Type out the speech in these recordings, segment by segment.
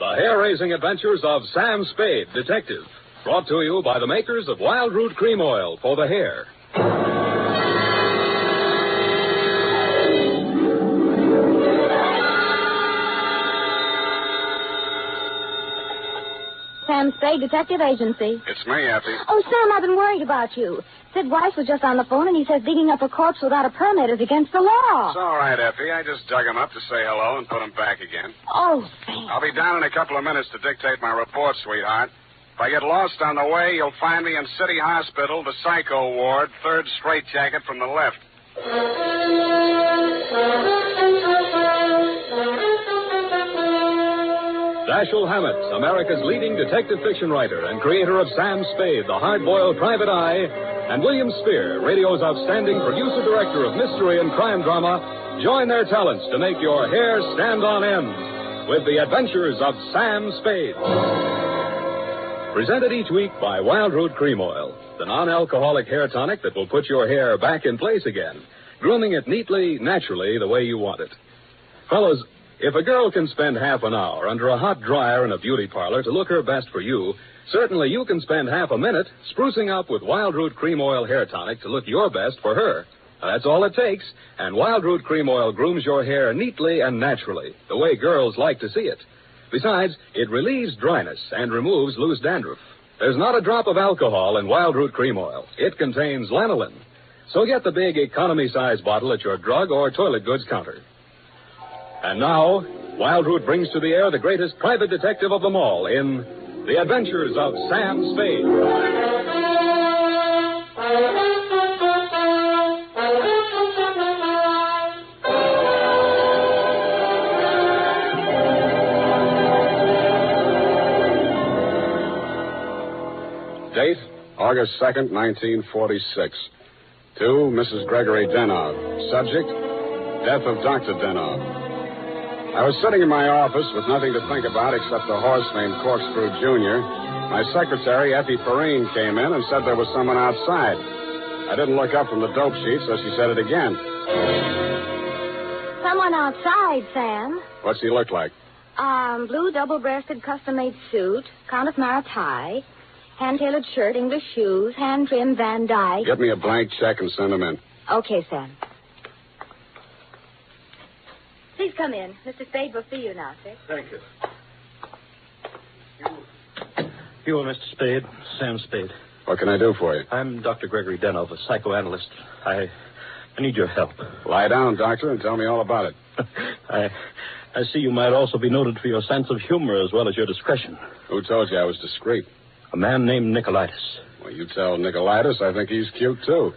The hair-raising adventures of Sam Spade, detective. Brought to you by the makers of Wild Root Cream Oil for the hair. Sam Spade Detective Agency. It's me, Effie. Oh, Sam, I've been worried about you. Sid Weiss was just on the phone, and he says digging up a corpse without a permit is against the law. It's all right, Effie. I just dug him up to say hello and put him back again. Oh, Sam. I'll be down in a couple of minutes to dictate my report, sweetheart. If I get lost on the way, you'll find me in City Hospital, the Psycho ward, third straitjacket from the left. Dashiell Hammett, America's leading detective fiction writer and creator of Sam Spade, the hard-boiled private eye, and William Spear, radio's outstanding producer-director of mystery and crime drama, join their talents to make your hair stand on end with the Adventures of Sam Spade. Presented each week by Wild Root Cream Oil, the non-alcoholic hair tonic that will put your hair back in place again, grooming it neatly, naturally, the way you want it. Fellows, if a girl can spend half an hour under a hot dryer in a beauty parlor to look her best for you, certainly you can spend half a minute sprucing up with Wild Root Cream Oil hair tonic to look your best for her. That's all it takes, and Wild Root Cream Oil grooms your hair neatly and naturally, the way girls like to see it. Besides, it relieves dryness and removes loose dandruff. There's not a drop of alcohol in Wild Root Cream Oil. It contains lanolin. So get the big economy-size bottle at your drug or toilet goods counter. And now, Wild Root brings to the air the greatest private detective of them all in The Adventures of Sam Spade. Date, August 2nd, 1946. To Mrs. Gregory Denov. Subject, death of Dr. Denov. I was sitting in my office with nothing to think about except a horse named Corkscrew Jr. My secretary, Effie Perrine, came in and said there was someone outside. I didn't look up from the dope sheet, so she said it again. Someone outside, Sam. What's he look like? Blue double-breasted custom-made suit, Count of Mara tie, hand-tailored shirt, English shoes, hand-trimmed Van Dyke. Get me a blank check and send him in. Okay, Sam. Please come in. Mr. Spade will see you now, sir. Thank you. You are Mr. Spade, Sam Spade. What can I do for you? I'm Dr. Gregory Denov, a psychoanalyst. I need your help. Lie down, doctor, and tell me all about it. I see you might also be noted for your sense of humor as well as your discretion. Who told you I was discreet? A man named Neutralizes. Well, you tell Neutralizes I think he's cute, too.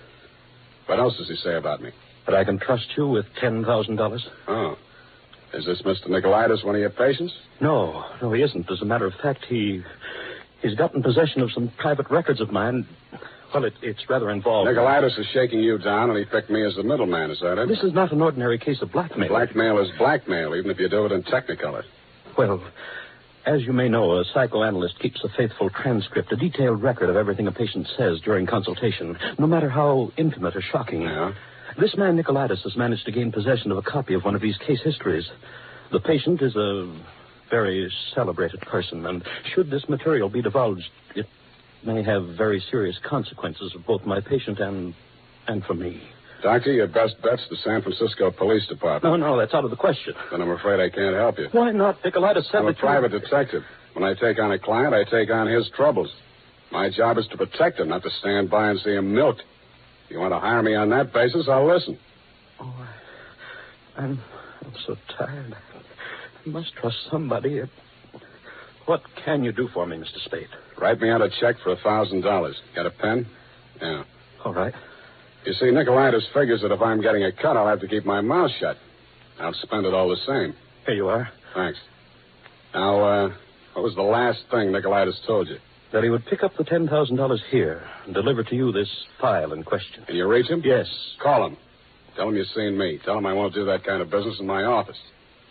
What else does he say about me? That I can trust you with $10,000. Oh. Is this Mr. Neutralizes one of your patients? No, he isn't. As a matter of fact, he's gotten possession of some private records of mine. Well, it's rather involved. Neutralizes is shaking you down, and he picked me as the middleman, is that it? This is not an ordinary case of blackmail. Blackmail is blackmail, even if you do it in technicolor. Well, as you may know, a psychoanalyst keeps a faithful transcript, a detailed record of everything a patient says during consultation, no matter how intimate or shocking. Yeah? This man, Neutralizes, has managed to gain possession of a copy of one of these case histories. The patient is a very celebrated person, and should this material be divulged, it may have very serious consequences for both my patient and for me. Doctor, your best bet's the San Francisco Police Department. No, that's out of the question. Then I'm afraid I can't help you. Why not? Neutralizes said I'm a private detective. When I take on a client, I take on his troubles. My job is to protect him, not to stand by and see him milked. If you want to hire me on that basis, I'll listen. Oh, I'm so tired. I must trust somebody. What can you do for me, Mr. Spade? Write me out a check for $1,000. Got a pen? Yeah. All right. You see, Neutralizes figures that if I'm getting a cut, I'll have to keep my mouth shut. I'll spend it all the same. Here you are. Thanks. Now, what was the last thing Neutralizes told you? That he would pick up the $10,000 here and deliver to you this file in question. Can you reach him? Yes. Call him. Tell him you've seen me. Tell him I won't do that kind of business in my office.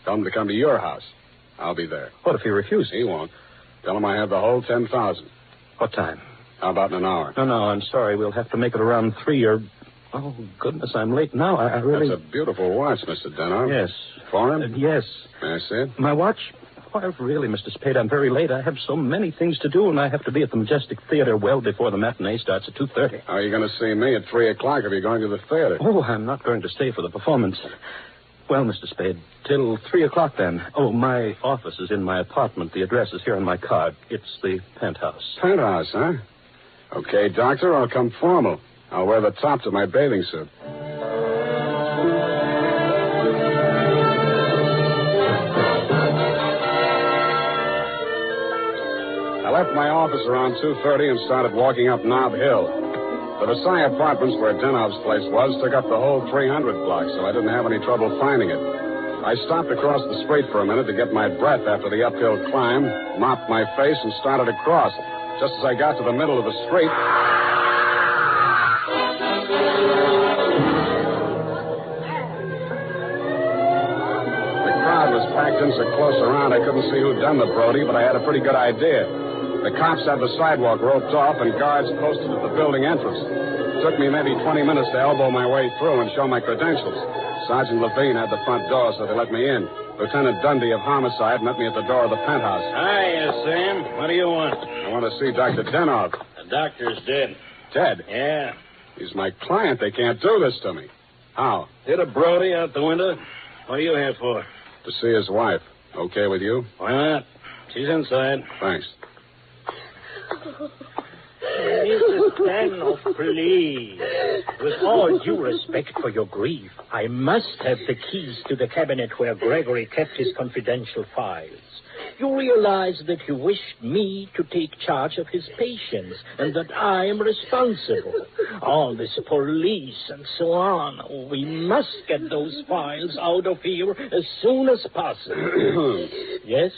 Tell him to come to your house. I'll be there. What if he refuses? He won't. Tell him I have the whole $10,000. What time? How about in an hour? No, I'm sorry. We'll have to make it around 3 or... Oh, goodness, I'm late now. I really... That's a beautiful watch, Mr. Denov. Yes. Foreign? Yes. May I see it? My watch? Why, really, Mr. Spade, I'm very late. I have so many things to do, and I have to be at the Majestic Theater well before the matinee starts at 2:30. How are you going to see me at 3 o'clock if you're going to the theater? Oh, I'm not going to stay for the performance. Well, Mr. Spade, till 3 o'clock then. Oh, my office is in my apartment. The address is here on my card. It's the penthouse. Penthouse, huh? Okay, Doctor, I'll come formal. I'll wear the top to my bathing suit. I left my office around 2:30 and started walking up Nob Hill. The Versailles Apartments, where Denov's place was, took up the whole 300 block, so I didn't have any trouble finding it. I stopped across the street for a minute to get my breath after the uphill climb, mopped my face, and started across. Just as I got to the middle of the street... The crowd was packed in so close around I couldn't see who'd done the Brody, but I had a pretty good idea. The cops had the sidewalk roped off and guards posted at the building entrance. It took me maybe 20 minutes to elbow my way through and show my credentials. Sergeant Levine had the front door, so they let me in. Lieutenant Dundee of Homicide met me at the door of the penthouse. Hiya, Sam. What do you want? I want to see Dr. Denov. The doctor's dead. Dead? Yeah. He's my client. They can't do this to me. How? Hit a Brody out the window. What are you here for? To see his wife. Okay with you? Why not? She's inside. Thanks. Mrs. Danoff, please. With all due respect for your grief, I must have the keys to the cabinet where Gregory kept his confidential files. You realize that he wished me to take charge of his patients and that I am responsible. All this police and so on. We must get those files out of here as soon as possible. Yes?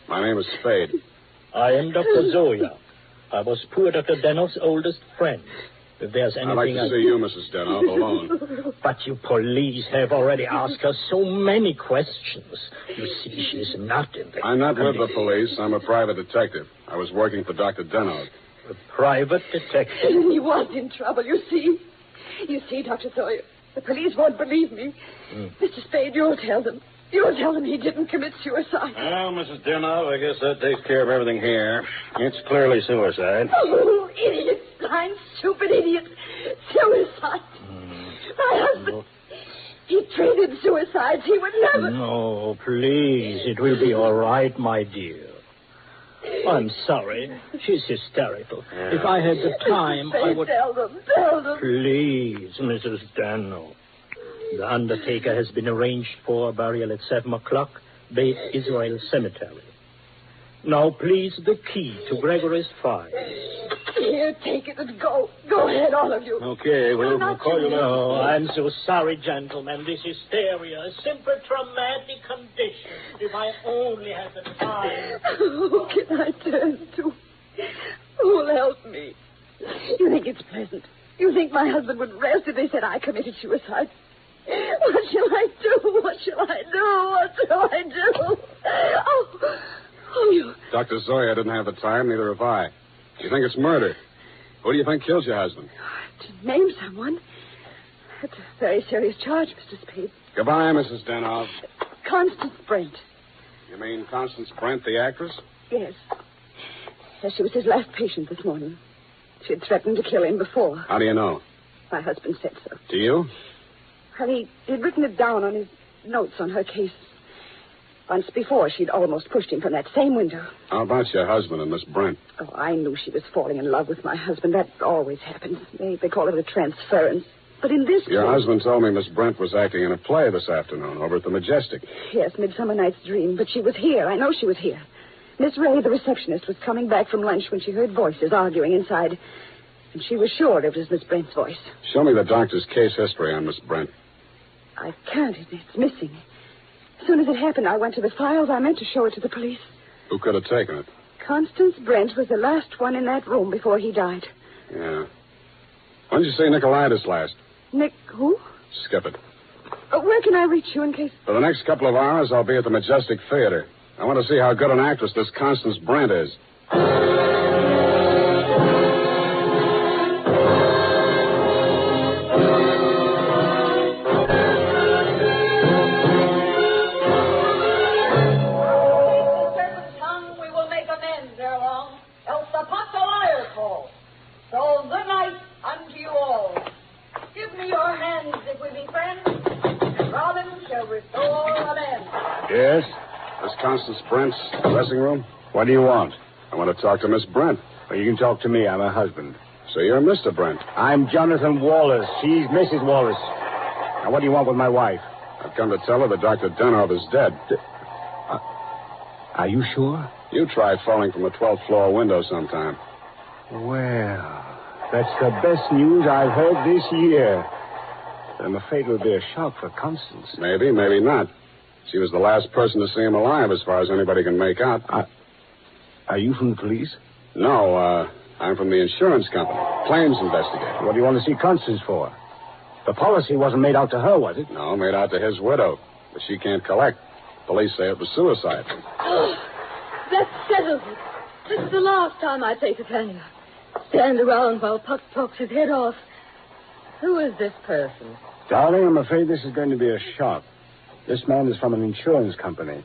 My name is Spade. I am Dr. Zoya. I was poor Dr. Denoff's oldest friend. If there's anything... I'd like to see you, Mrs. Denov, alone. But you police have already asked her so many questions. You see, she's not in the... I'm not with the police. I'm a private detective. I was working for Dr. Denov. A private detective? He was in trouble, you see. You see, Dr. Sawyer, the police won't believe me. Mr. Spade, you'll tell them. You'll tell them he didn't commit suicide. Well, Mrs. Denov, I guess that takes care of everything here. It's clearly suicide. Oh, idiot. Blind, stupid idiot. Suicide. My husband, he treated suicides. He would never... No, please. It will be all right, my dear. I'm sorry. She's hysterical. If I had the time, I would... Tell them. Please, Mrs. Dano. The undertaker has been arranged for burial at 7 o'clock, Beit Israel Cemetery. Now, please, the key to Gregory's files. Here, take it and go. Go ahead, all of you. Okay, we'll call you now. Oh, I'm so sorry, gentlemen. This hysteria, a simple traumatic condition. If I only had the time. Who can I turn to? Who'll help me? You think it's pleasant? You think my husband would rest if they said I committed suicide? What shall I do? What shall I do? Oh, you... Dr. Zoya didn't have the time, neither have I. You think it's murder? Who do you think killed your husband? To name someone? That's a very serious charge, Mr. Spade. Goodbye, Mrs. Denov. Constance Brent. You mean Constance Brent, the actress? Yes. Yes, she was his last patient this morning. She had threatened to kill him before. How do you know? My husband said so. Do you? Well, he'd written it down on his notes on her case. Once before, she'd almost pushed him from that same window. How about your husband and Miss Brent? Oh, I knew she was falling in love with my husband. That always happens. They call it a transference. But in this Your case... husband told me Miss Brent was acting in a play this afternoon over at the Majestic. Yes, Midsummer Night's Dream. But she was here. I know she was here. Miss Ray, the receptionist, was coming back from lunch when she heard voices arguing inside. And she was sure it was Miss Brent's voice. Show me the doctor's case history on Miss Brent. I can't. It's missing. As soon as it happened, I went to the files. I meant to show it to the police. Who could have taken it? Constance Brent was the last one in that room before he died. Yeah. When did you see Neutralizes last? Nick, who? Skip it. Where can I reach you in case... For the next couple of hours, I'll be at the Majestic Theater. I want to see how good an actress this Constance Brent is. Yes? Miss Constance Brent's dressing room? What do you want? I want to talk to Miss Brent. Well, you can talk to me. I'm her husband. So you're Mr. Brent. I'm Jonathan Wallace. She's Mrs. Wallace. Now, what do you want with my wife? I've come to tell her that Dr. Denov is dead. Are you sure? You try falling from a 12th floor window sometime. Well, that's the best news I've heard this year. But I'm afraid it will be a shock for Constance. Maybe, maybe not. She was the last person to see him alive, as far as anybody can make out. Are you from the police? No, I'm from the insurance company. Claims investigator. What do you want to see Constance for? The policy wasn't made out to her, was it? No, made out to his widow. But she can't collect. Police say it was suicide. Oh, that settles it. This is the last time I say to Tanya. Stand around while Puck talks his head off. Who is this person? Darling, I'm afraid this is going to be a shock. This man is from an insurance company.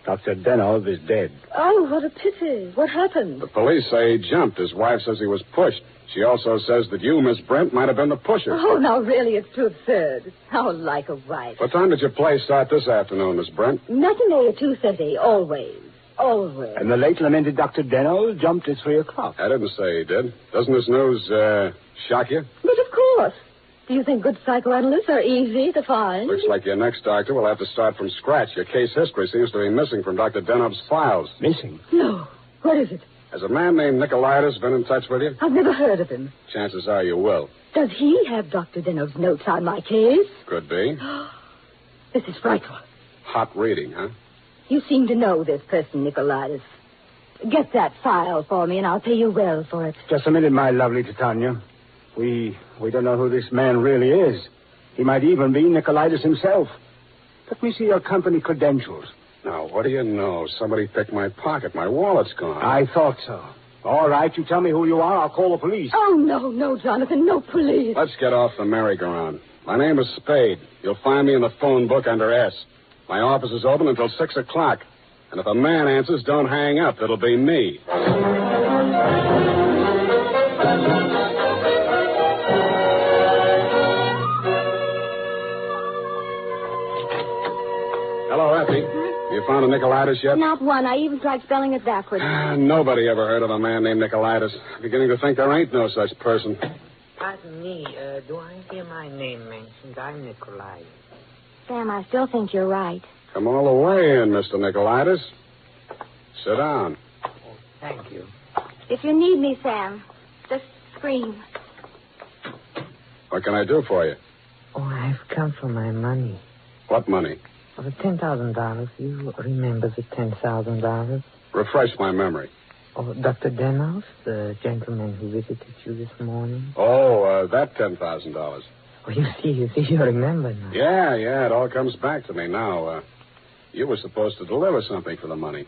Dr. Denov is dead. Oh, what a pity. What happened? The police say he jumped. His wife says he was pushed. She also says that you, Miss Brent, might have been the pusher. Oh, now really, it's too absurd. How like a wife. What time did your play start this afternoon, Miss Brent? Matinee at 2:30, always. Always. And the late lamented Dr. Denov jumped at 3 o'clock. I didn't say he did. Doesn't this news, shock you? But of course. Do you think good psychoanalysts are easy to find? Looks like your next doctor will have to start from scratch. Your case history seems to be missing from Dr. Denov's files. Missing? No. What is it? Has a man named Neutralizes been in touch with you? I've never heard of him. Chances are you will. Does he have Dr. Denov's notes on my case? Could be. This is frightful. Hot reading, huh? You seem to know this person, Neutralizes. Get that file for me, and I'll pay you well for it. Just a minute, my lovely Titania. We don't know who this man really is. He might even be Neutralizes himself. Let me see your company credentials. Now, what do you know? Somebody picked my pocket. My wallet's gone. I thought so. All right, you tell me who you are. I'll call the police. Oh, no, Jonathan. No police. Let's get off the merry-go-round. My name is Spade. You'll find me in the phone book under S. My office is open until 6 o'clock. And if a man answers, don't hang up. It'll be me. Hello, Effie. You found a Neutralizes yet? Not one. I even tried spelling it backwards. Nobody ever heard of a man named Neutralizes. I'm beginning to think there ain't no such person. Pardon me, do I hear my name mentioned? I'm Neutralizes. Sam, I still think you're right. Come all the way in, Mr. Neutralizes. Sit down. Oh, thank you. If you need me, Sam, just scream. What can I do for you? Oh, I've come for my money. What money? Oh, the $10,000. You remember the $10,000? Refresh my memory. Oh, Dr. Denov, the gentleman who visited you this morning? Oh, that $10,000. Oh, you see, you remember now. Yeah, it all comes back to me now. You were supposed to deliver something for the money.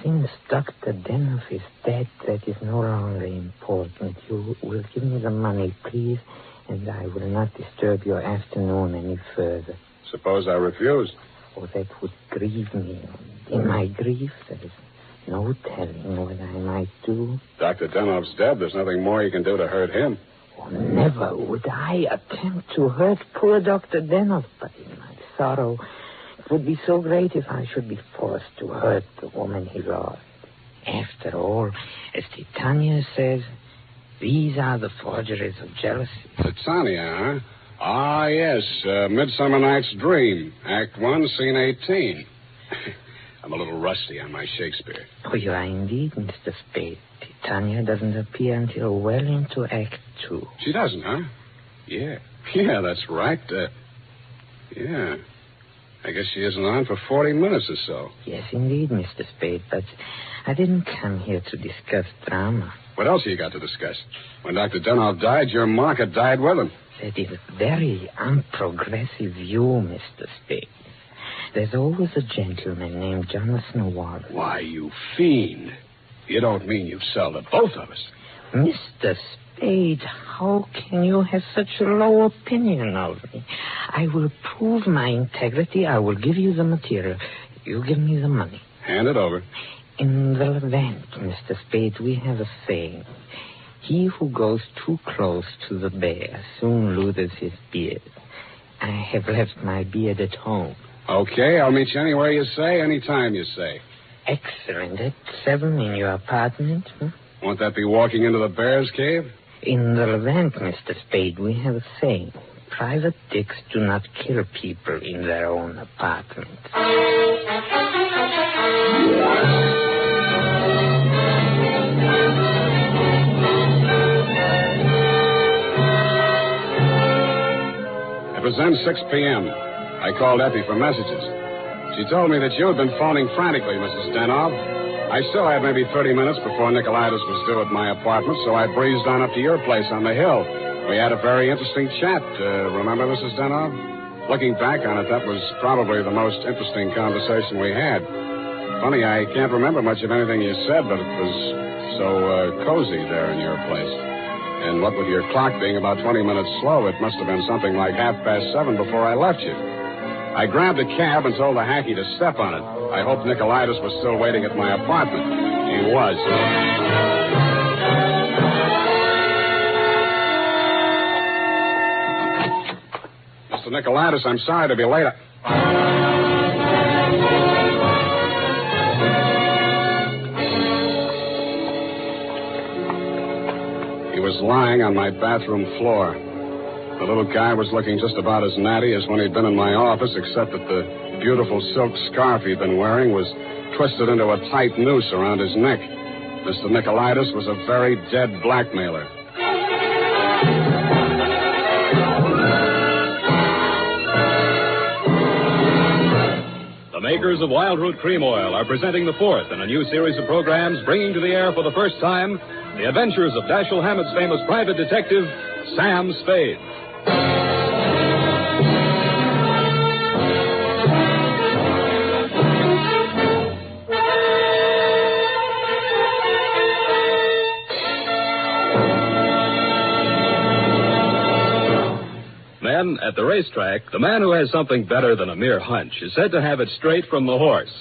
Since Dr. Denov is dead, that is no longer important. You will give me the money, please, and I will not disturb your afternoon any further. Suppose I refuse? Oh, that would grieve me. In my grief, there is no telling what I might do. Dr. Denov's dead. There's nothing more you can do to hurt him. Oh, never would I attempt to hurt poor Dr. Denov, but in my sorrow, it would be so great if I should be forced to hurt the woman he loved. After all, as Titania says, these are the forgeries of jealousy. Titania, huh? Ah, yes. Midsummer Night's Dream. Act 1, Scene 18. I'm a little rusty on my Shakespeare. Oh, you are indeed, Mr. Spade. Titania doesn't appear until well into Act 2. She doesn't, huh? Yeah. Yeah, that's right. Yeah. I guess she isn't on for 40 minutes or so. Yes, indeed, Mr. Spade, but I didn't come here to discuss drama. What else have you got to discuss? When Dr. Denov died, your market died with him. That is a very unprogressive view, Mr. Spade. There's always a gentleman named Jonathan Wallace. Why, you fiend. You don't mean you've sold to both of us. Mr. Spade, how can you have such a low opinion of me? I will prove my integrity. I will give you the material. You give me the money. Hand it over. In the Levant, Mr. Spade, we have a saying. He who goes too close to the bear soon loses his beard. I have left my beard at home. Okay, I'll meet you anywhere you say, anytime you say. Excellent. At 7 in your apartment. Won't that be walking into the bear's cave? In the Levant, Mr. Spade, we have a saying. Private dicks do not kill people in their own apartment. It was then 6 p.m. I called Effie for messages. She told me that you had been phoning frantically, Mrs. Denov. I still had maybe 30 minutes before Neutralizes was due at my apartment, so I breezed on up to your place on the hill. We had a very interesting chat. Remember, Mrs. Denov? Looking back on it, that was probably the most interesting conversation we had. Funny, I can't remember much of anything you said, but it was so cozy there in your place. And what with your clock being about 20 minutes slow, it must have been something like 7:30 before I left you. I grabbed a cab and told the hacky to step on it. I hoped Neutralizes was still waiting at my apartment. He was. Mr. Neutralizes, I'm sorry to be late. He was lying on my bathroom floor. The little guy was looking just about as natty as when he'd been in my office, except that the beautiful silk scarf he'd been wearing was twisted into a tight noose around his neck. Mr. Neutralizes was a very dead blackmailer. The makers of Wild Root Cream Oil are presenting the fourth in a new series of programs bringing to the air for the first time the adventures of Dashiell Hammett's famous private detective, Sam Spade. Then, at the racetrack, the man who has something better than a mere hunch is said to have it straight from the horse.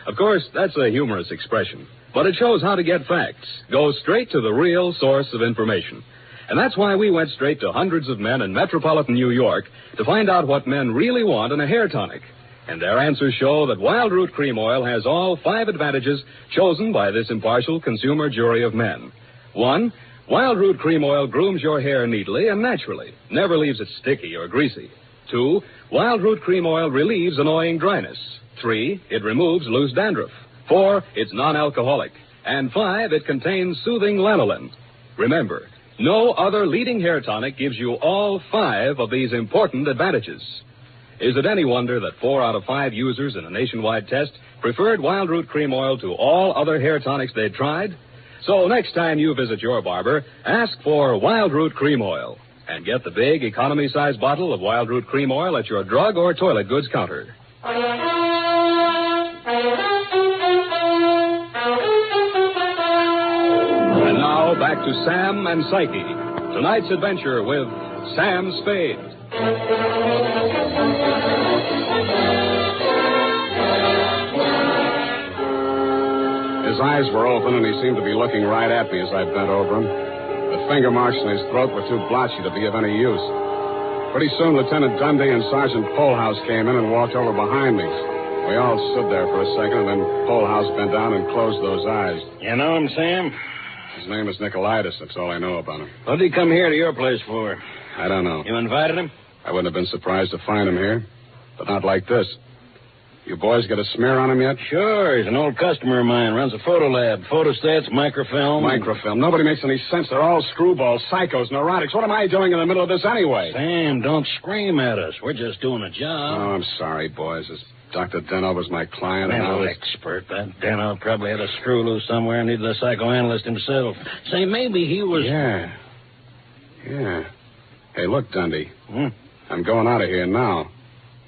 Of course, that's a humorous expression, but it shows how to get facts. Go straight to the real source of information. And that's why we went straight to hundreds of men in metropolitan New York to find out what men really want in a hair tonic. And their answers show that Wild Root Cream Oil has all 5 advantages chosen by this impartial consumer jury of men. 1, Wild Root Cream Oil grooms your hair neatly and naturally, never leaves it sticky or greasy. 2, Wild Root Cream Oil relieves annoying dryness. 3, it removes loose dandruff. 4, it's non-alcoholic. And 5, it contains soothing lanolin. Remember, no other leading hair tonic gives you all 5 of these important advantages. Is it any wonder that 4 out of 5 users in a nationwide test preferred Wild Root Cream Oil to all other hair tonics they'd tried? So next time you visit your barber, ask for Wild Root Cream Oil and get the big economy-size bottle of Wild Root Cream Oil at your drug or toilet goods counter. And now back to Sam and Psyche. Tonight's adventure with Sam Spade. His eyes were open, and he seemed to be looking right at me as I bent over him. The finger marks in his throat were too blotchy to be of any use. Pretty soon, Lieutenant Dundee and Sergeant Polhouse came in and walked over behind me. We all stood there for a second, and then Polhouse bent down and closed those eyes. You know him, Sam? His name is Neutralizes. That's all I know about him. What did he come here to your place for? I don't know. You invited him? I wouldn't have been surprised to find him here, but not like this. You boys got a smear on him yet? Sure. He's an old customer of mine. Runs a photo lab. Photostats, microfilm. Microfilm. Nobody makes any sense. They're all screwballs, psychos, neurotics. What am I doing in the middle of this anyway? Sam, don't scream at us. We're just doing a job. Oh, I'm sorry, boys. This Dr. Denov was my client. Mental expert. That Denov probably had a screw loose somewhere and needed a psychoanalyst himself. Say, maybe he was... Yeah. Hey, look, Dundee. I'm going out of here now.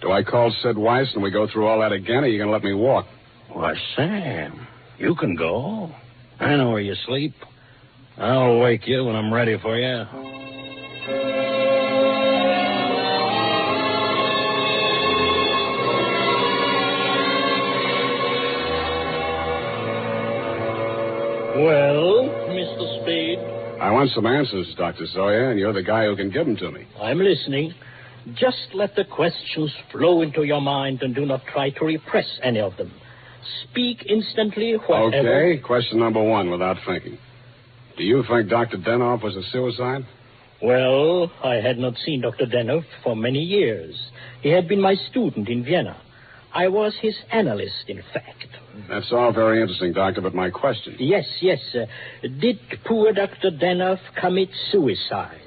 Do I call Sid Weiss and we go through all that again, or are you going to let me walk? Why, Sam, you can go. I know where you sleep. I'll wake you when I'm ready for you. Well, Mr. Spade? I want some answers, Dr. Zoya, and you're the guy who can give them to me. I'm listening. Just let the questions flow into your mind and do not try to repress any of them. Speak instantly, whatever... Okay, question number 1, without thinking. Do you think Dr. Denoff was a suicide? Well, I had not seen Dr. Denoff for many years. He had been my student in Vienna. I was his analyst, in fact. That's all very interesting, Doctor, but my question... Yes. Did poor Dr. Denoff commit suicide?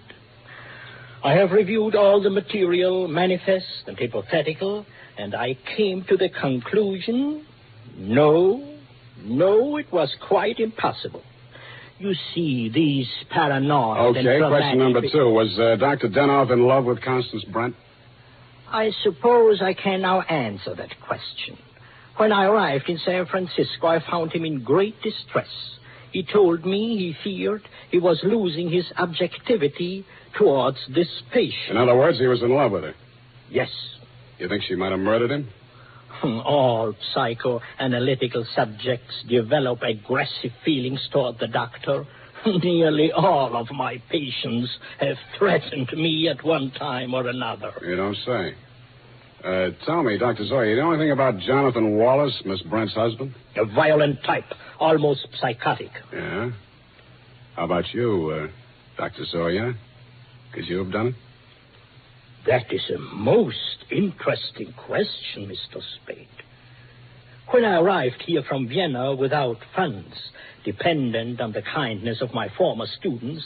I have reviewed all the material, manifest and hypothetical, and I came to the conclusion... No, it was quite impossible. You see, these paranoid... Okay, question number 2. Was Dr. Denoff in love with Constance Brent? I suppose I can now answer that question. When I arrived in San Francisco, I found him in great distress. He told me he feared he was losing his objectivity towards this patient. In other words, he was in love with her? Yes. You think she might have murdered him? All psychoanalytical subjects develop aggressive feelings toward the doctor. Nearly all of my patients have threatened me at one time or another. You don't say. Tell me, Dr. Zoya, you know anything about Jonathan Wallace, Miss Brent's husband? A violent type, almost psychotic. Yeah? How about you, Dr. Zoya? Could you have done it? That is a most interesting question, Mr. Spade. When I arrived here from Vienna without funds, dependent on the kindness of my former students,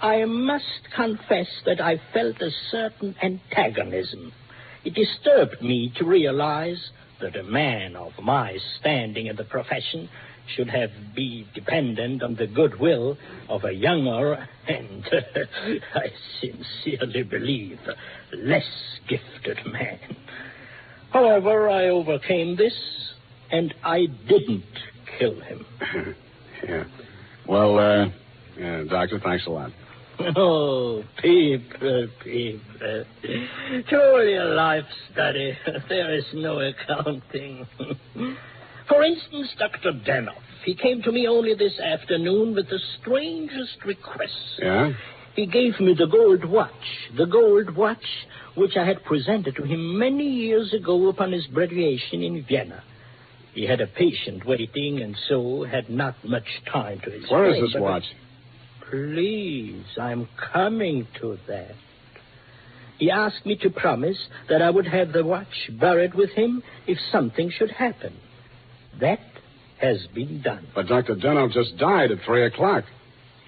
I must confess that I felt a certain antagonism. It disturbed me to realize that a man of my standing in the profession should be dependent on the goodwill of a younger and, I sincerely believe, less gifted man. However, I overcame this, and I didn't kill him. Yeah. Well, Doctor, thanks a lot. Oh, people. Truly a life study. There is no accounting. For instance, Dr. Denoff. He came to me only this afternoon with the strangest requests. Yeah? He gave me the gold watch which I had presented to him many years ago upon his graduation in Vienna. He had a patient waiting, and so had not much time to explain. Where is this watch? Please, I'm coming to that. He asked me to promise that I would have the watch buried with him if something should happen. That has been done. But Dr. Denoff just died at 3 o'clock.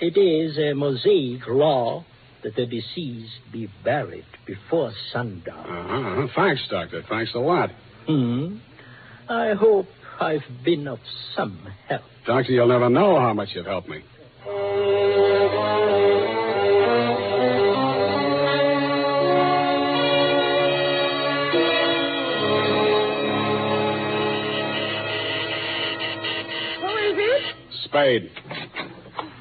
It is a Mosaic law that the deceased be buried before sundown. Thanks, Doctor. Thanks a lot. I hope I've been of some help. Doctor, you'll never know how much you've helped me. Spade.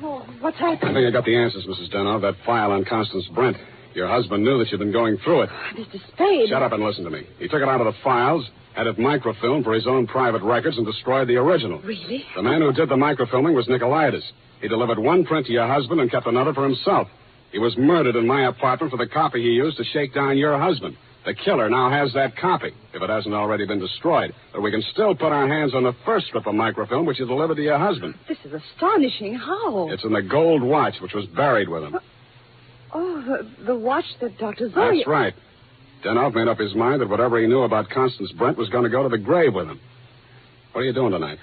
Oh, what's happened? I think I got the answers, Mrs. Denoff. That file on Constance Brent. Your husband knew that you'd been going through it. Mr. Spade. Shut up and listen to me. He took it out of the files, had it microfilmed for his own private records, and destroyed the original. Really? The man who did the microfilming was Neutralizes. He delivered one print to your husband and kept another for himself. He was murdered in my apartment for the copy he used to shake down your husband. The killer now has that copy, if it hasn't already been destroyed. But we can still put our hands on the first strip of microfilm, which you delivered to your husband. This is astonishing. How? It's in the gold watch, which was buried with him. The watch that Dr. Zoya... That's right. Denoff made up his mind that whatever he knew about Constance Brent was going to go to the grave with him. What are you doing tonight?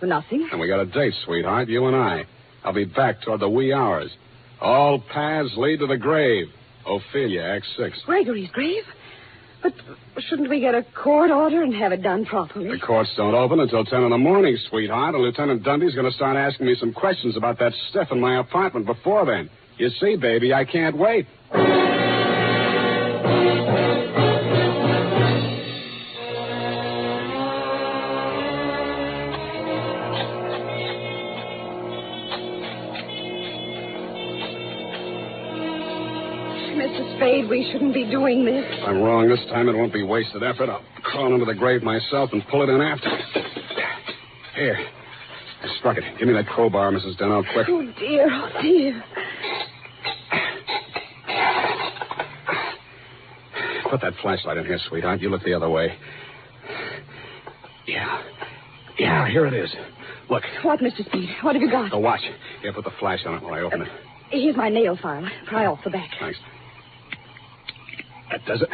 Nothing. And we got a date, sweetheart, you and I. I'll be back toward the wee hours. All paths lead to the grave. Ophelia, Act 6. Gregory's grave? But shouldn't we get a court order and have it done properly? The courts don't open until 10 in the morning, sweetheart, and Lieutenant Dundee's going to start asking me some questions about that stiff in my apartment before then. You see, baby, I can't wait. Mr. Spade, we shouldn't be doing this. If I'm wrong this time, it won't be wasted effort. I'll crawl into the grave myself and pull it in after. Here. I struck it. Give me that crowbar, Mrs. Denoff, quick. Oh, dear. Put that flashlight in here, sweetheart. You look the other way. Yeah, here it is. Look. What, Mr. Spade? What have you got? The watch. Here, put the flash on it while I open it. Here's my nail file. Pry off the back. Thanks. That does it.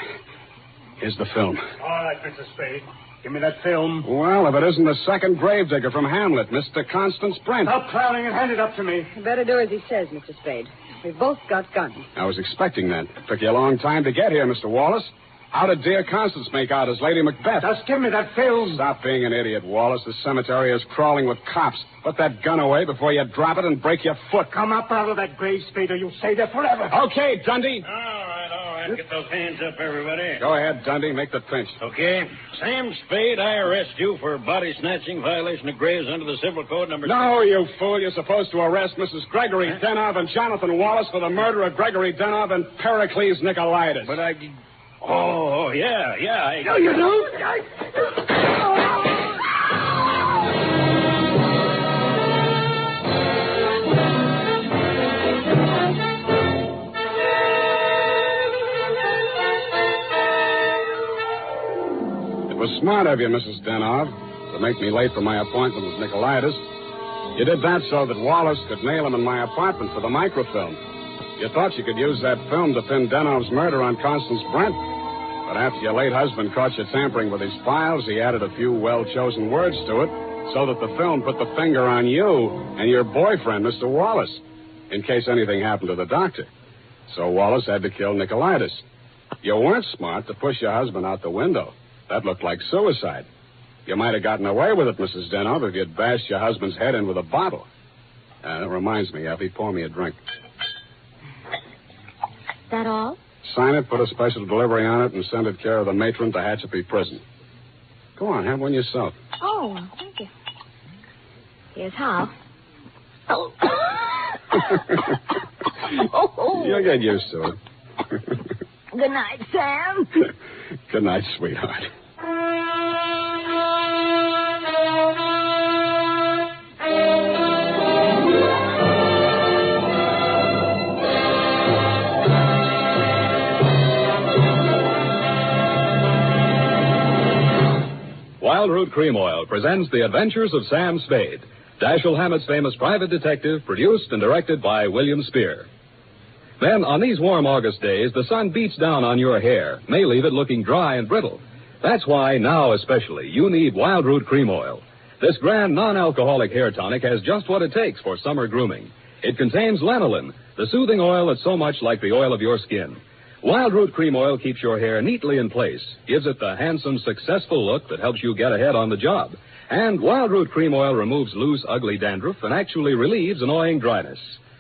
Here's the film. All right, Mr. Spade. Give me that film. Well, if it isn't the second gravedigger from Hamlet, Mr. Constance Brent. Stop clowning and hand it up to me. You better do as he says, Mr. Spade. We've both got guns. I was expecting that. It took you a long time to get here, Mr. Wallace. How did dear Constance make out as Lady Macbeth? Just give me that film. Stop being an idiot, Wallace. The cemetery is crawling with cops. Put that gun away before you drop it and break your foot. Come up out of that grave, Spade, or you'll stay there forever. Okay, Dundee. All right. Get those hands up, everybody. Go ahead, Dundee. Make the pinch. Okay. Sam Spade, I arrest you for body snatching, violation of graves under the Civil Code number... No, you fool. You're supposed to arrest Mrs. Gregory Denov and Jonathan Wallace for the murder of Gregory Denov and Pericles Nicolaitis. But I... Oh, yeah. No, you don't. It was smart of you, Mrs. Denov, to make me late for my appointment with Nicolaitis. You did that so that Wallace could nail him in my apartment for the microfilm. You thought you could use that film to pin Denov's murder on Constance Brent. But after your late husband caught you tampering with his files, he added a few well-chosen words to it so that the film put the finger on you and your boyfriend, Mr. Wallace, in case anything happened to the doctor. So Wallace had to kill Nicolaitis. You weren't smart to push your husband out the window. That looked like suicide. You might have gotten away with it, Mrs. Denov, if you'd bashed your husband's head in with a bottle. That reminds me, Effie, pour me a drink. That all? Sign it, put a special delivery on it, and send it care of the matron to Hatchapee Prison. Go on, have one yourself. Oh, thank you. Here's how. Oh. You'll get used to it. Good night, Sam. Good night, sweetheart. Wild Root Cream Oil presents The Adventures of Sam Spade, Dashiell Hammett's famous private detective, produced and directed by William Spear. Then, on these warm August days, the sun beats down on your hair, may leave it looking dry and brittle. That's why, now especially, you need Wild Root Cream Oil. This grand non-alcoholic hair tonic has just what it takes for summer grooming. It contains lanolin, the soothing oil that's so much like the oil of your skin. Wild Root Cream Oil keeps your hair neatly in place, gives it the handsome, successful look that helps you get ahead on the job. And Wild Root Cream Oil removes loose, ugly dandruff and actually relieves annoying dryness.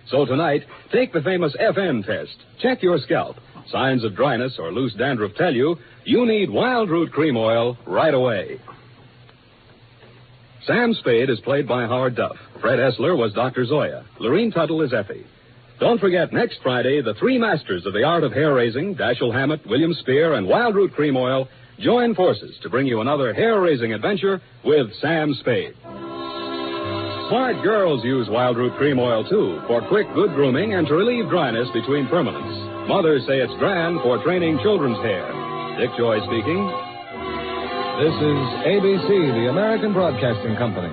So tonight, take the famous FN test. Check your scalp. Signs of dryness or loose dandruff tell you need Wild Root Cream Oil right away. Sam Spade is played by Howard Duff. Fred Essler was Dr. Zoya. Lorene Tuttle is Effie. Don't forget, next Friday, the three masters of the art of hair-raising, Dashiell Hammett, William Spear, and Wild Root Cream Oil, join forces to bring you another hair-raising adventure with Sam Spade. Smart girls use Wild Root Cream Oil, too, for quick, good grooming and to relieve dryness between permanents. Mothers say it's grand for training children's hair. Dick Joy speaking. This is ABC, the American Broadcasting Company.